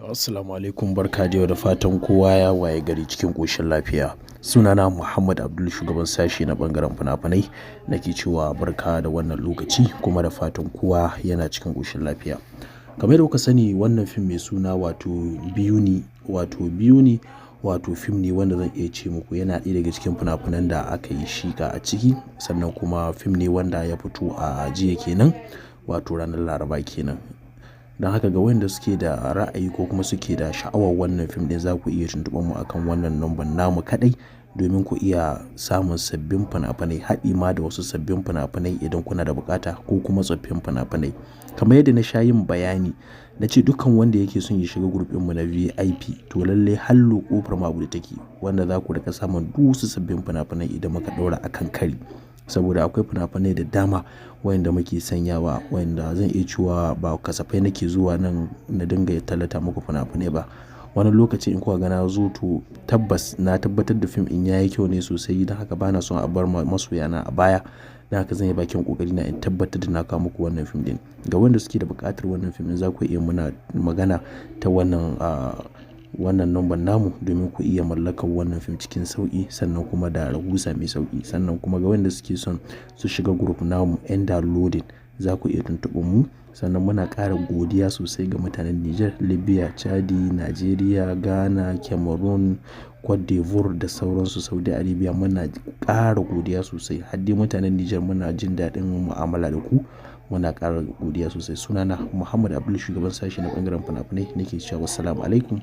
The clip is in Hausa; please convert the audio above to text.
Assalamu alaikum, barka da yau, da fatan kowa ya waye gari cikin ƙoshin lafiya. Sunana Muhammad Abdul, shugaban sashi na ɓangaren fina-finai. Nake cewa barka da wannan lokaci kuma da fatan kowa yana cikin ƙoshin lafiya. Kamar yadda kuka sani, wannan fim mai suna wato Biyu ne, wato fim ne wanda zan iya ce muku yana ɗaya daga cikin fina-finan da aka yi shiƙa a ciki. Sannan kuma fim ne wanda ya fito a jiya kenan, wato ranar Laraba kenan. Don haka ga wanda suke da ra'ayi ko kuma suke da sha'awar wannan fim ɗin, za ku iya tuntuɓar mu akan wannan number namu kaɗai domin ku iya samun sabbin fina-finai, haɗi ma da wasu sabbin fina-finai idan kuna da buƙata, ko kuma tsoffin fina-finai. Kamar yadda na sha yin bayani, na ce dukkan wanda yake son ya shiga group ɗinmu na VIP, to lallai hallo ƙofar mu a buɗe take, wanda za ku riƙa samun duk wasu sabbin fina-finai idan muka ɗaura akan kari. Saboda akwai fina-finai da dama wayanda muke sanyawa, wayanda zan iya cewa ba kasafai nake zuwa nan na dinga tallata muku fina-finai ba. Wani lokaci in kuka ga na zo, to tabbas na tabbatar da fim in yayi kyau ne sosai. Don haka bana son a bar masoya na a baya. Don haka zan yi bakin ƙoƙari na in tabbatar da na kawo muku wannan fim ɗin. Ga wanda suke da buƙatar wannan fim ɗin, za ku iya muna magana ta wannan number namu domin ku iya mallakar wannan fim cikin sauƙi, sannan kuma da rahusa mai sauƙi. Sannan kuma ga wanda suke son su shiga group namu 'yan downloading, za ku iya tuntuɓar mu. Sannan muna ƙara godiya sosai ga mutanen Nijar, Libya, Chadi, Najeriya, Ghana, Cameroon, Cote d'Ivoire da sauransu, Saudi Arabia. Muna ƙara godiya sosai. Hadde mutanen Nijar muna jin daɗin mu'amala da ku. Muna ƙara godiya sosai. Sunana Muhammad Abdul, shugaban sashi na ɓangaren fina-finai. Nake cewa wassalamu alaikum.